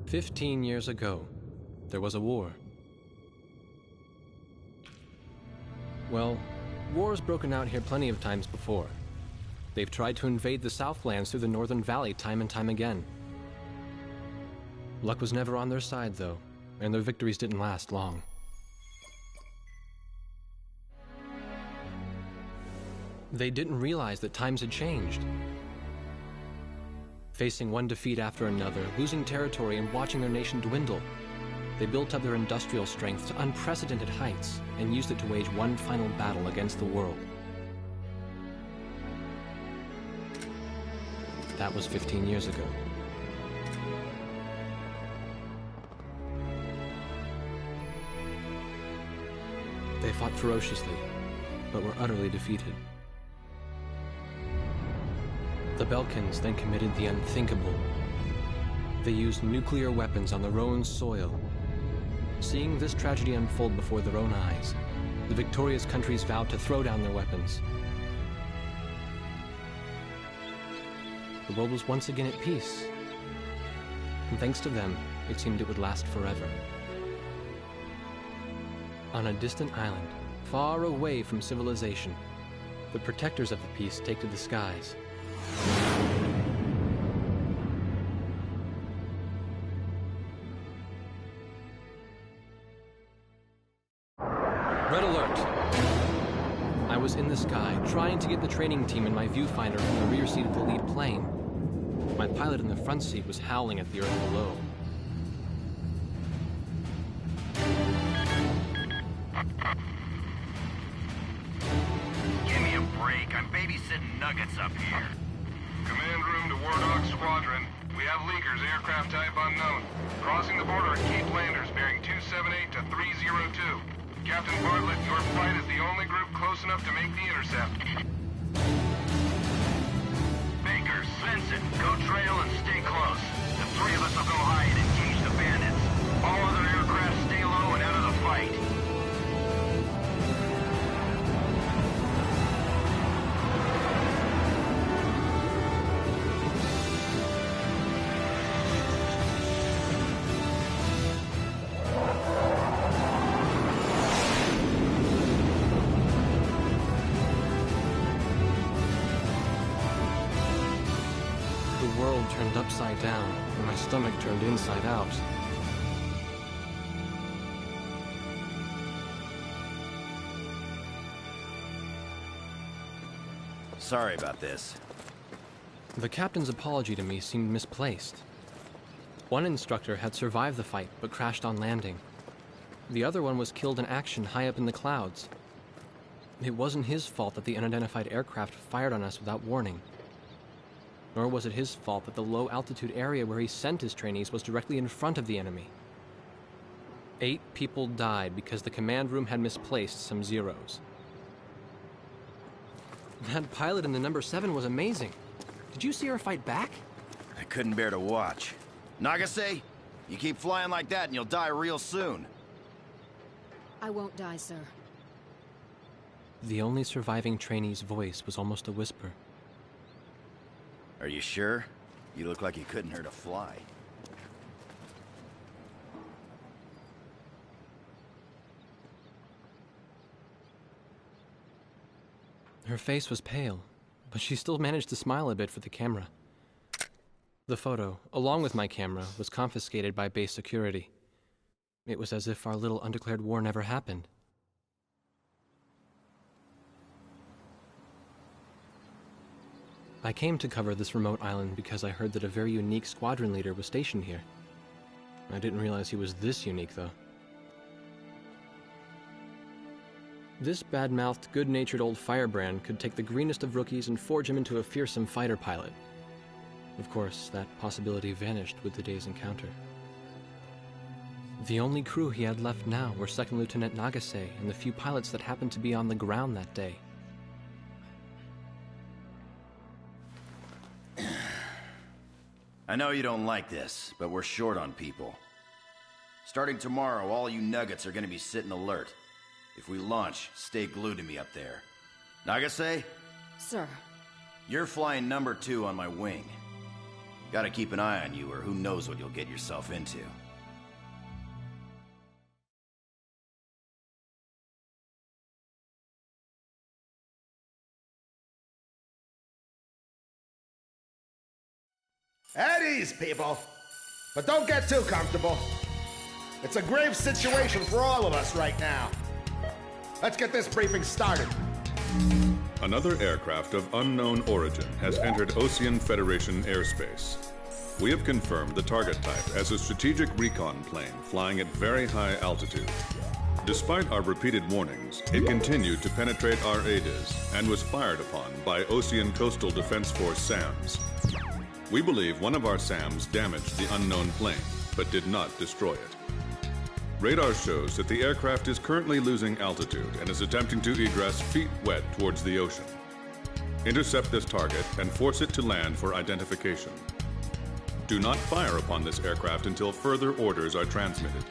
15 years ago, there was a war. Well, war's broken out here plenty of times before. They've tried to invade the Southlands through the Northern Valley time and time again. Luck was never on their side, though, and their victories didn't last long. They didn't realize that times had changed. Facing one defeat after another, losing territory and watching their nation dwindle, they built up their industrial strength to unprecedented heights and used it to wage one final battle against the world. That was 15 years ago. They fought ferociously, but were utterly defeated. The Belkans then committed the unthinkable. They used nuclear weapons on their own soil. Seeing this tragedy unfold before their own eyes, the victorious countries vowed to throw down their weapons. The world was once again at peace, and thanks to them, it seemed it would last forever. On a distant island, far away from civilization, the protectors of the peace take to the skies. Red alert! I was in the sky, trying to get the training team in my viewfinder from the rear seat of the lead plane. My pilot in the front seat was howling at the earth below. Give me a break. I'm babysitting nuggets up here. Command room to War Dog Squadron. We have leakers, aircraft type unknown. Crossing the border at Cape Landers, bearing 278 to 302. Captain Bartlett, your flight is the only group close enough to make the intercept. Baker, Svensson, go trail and stay close. The three of us will go high and engage the bandits. All other aircraft stay low and out of the fight. The world turned upside down, and my stomach turned inside out. Sorry about this. The captain's apology to me seemed misplaced. One instructor had survived the fight, but crashed on landing. The other one was killed in action high up in the clouds. It wasn't his fault that the unidentified aircraft fired on us without warning. Nor was it his fault that the low-altitude area where he sent his trainees was directly in front of the enemy. 8 people died because the command room had misplaced some zeros. That pilot in the number 7 was amazing. Did you see her fight back? I couldn't bear to watch. Nagase, you keep flying like that and you'll die real soon. I won't die, sir. The only surviving trainee's voice was almost a whisper. Are you sure? You look like you couldn't hurt a fly. Her face was pale, but she still managed to smile a bit for the camera. The photo, along with my camera, was confiscated by base security. It was as if our little undeclared war never happened. I came to cover this remote island because I heard that a very unique squadron leader was stationed here. I didn't realize he was this unique, though. This bad-mouthed, good-natured old firebrand could take the greenest of rookies and forge him into a fearsome fighter pilot. Of course, that possibility vanished with the day's encounter. The only crew he had left now were Second Lieutenant Nagase and the few pilots that happened to be on the ground that day. I know you don't like this, but we're short on people. Starting tomorrow, all you nuggets are gonna be sitting alert. If we launch, stay glued to me up there. Nagase, Sir. you're flying number 2 on my wing. Gotta keep an eye on you, or who knows what you'll get yourself into. At ease, people. But don't get too comfortable. It's a grave situation for all of us right now. Let's get this briefing started. Another aircraft of unknown origin has entered Ocean Federation airspace. We have confirmed the target type as a strategic recon plane flying at very high altitude. Despite our repeated warnings, it continued to penetrate our ADIS and was fired upon by Ocean Coastal Defense Force SAMs. We believe one of our SAMs damaged the unknown plane, but did not destroy it. Radar shows that the aircraft is currently losing altitude and is attempting to egress feet wet towards the ocean. Intercept this target and force it to land for identification. Do not fire upon this aircraft until further orders are transmitted.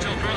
Until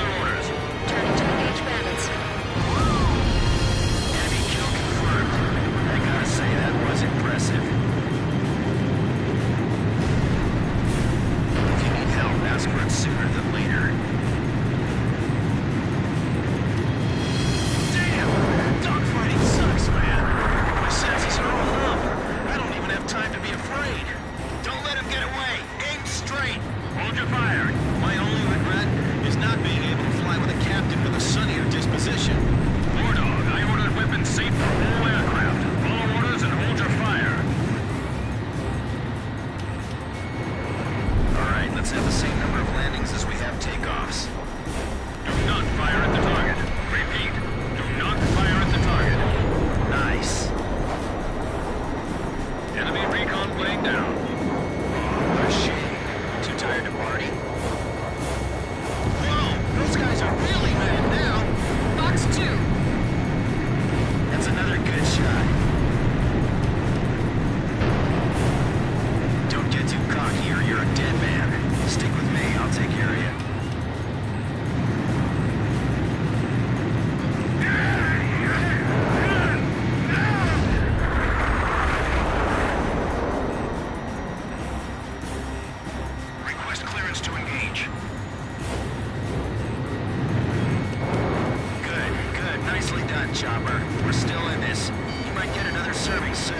serving soon.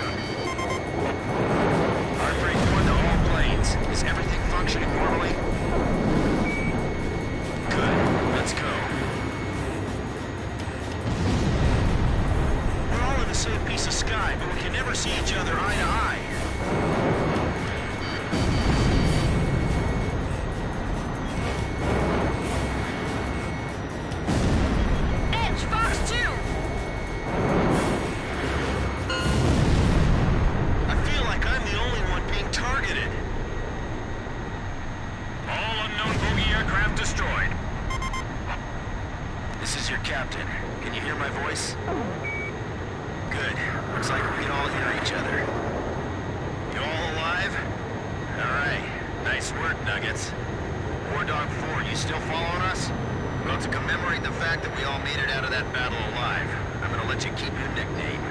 Heartbreak 1 to all planes. Is everything functioning normally? Good. Let's go. We're all in the same piece of sky, but we can never see each other eye to eye. This is your captain. Can you hear my voice? Good. Looks like we can all hear each other. You all alive? Alright. Nice work, Nuggets. War Dog 4, you still following us? Well, to commemorate the fact that we all made it out of that battle alive, I'm gonna let you keep your nickname.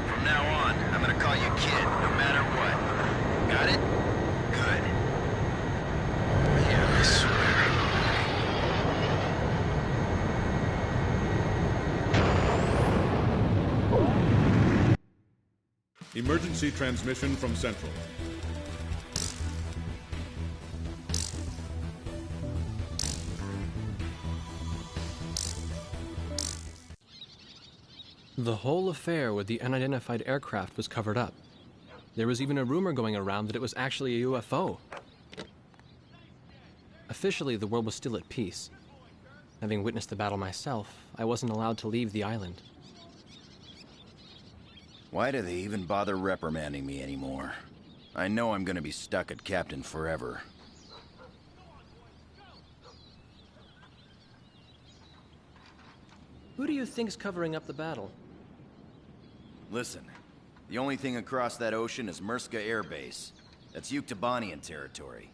From now on, I'm gonna call you Kid, no matter what. Got it? Good. Yeah, I swear. Emergency transmission from Central. The whole affair with the unidentified aircraft was covered up. There was even a rumor going around that it was actually a UFO. Officially, the world was still at peace. Having witnessed the battle myself, I wasn't allowed to leave the island. Why do they even bother reprimanding me anymore? I know I'm gonna be stuck at Captain forever. Who do you think's covering up the battle? Listen, the only thing across that ocean is Murska Air Base. That's Yuktobanian territory.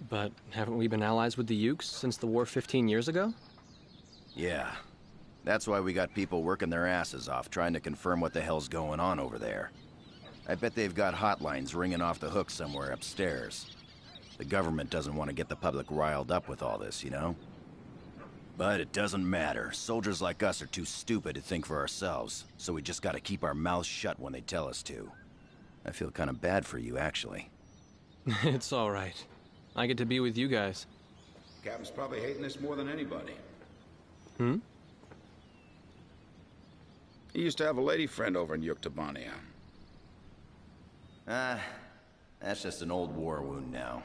But haven't we been allies with the Ukes since the war 15 years ago? Yeah. That's why we got people working their asses off trying to confirm what the hell's going on over there. I bet they've got hotlines ringing off the hook somewhere upstairs. The government doesn't want to get the public riled up with all this, you know? But it doesn't matter. Soldiers like us are too stupid to think for ourselves, so we just gotta keep our mouths shut when they tell us to. I feel kind of bad for you, actually. It's all right. I get to be with you guys. Captain's probably hating this more than anybody. Hmm? He used to have a lady friend over in Yuktobania. That's just an old war wound now.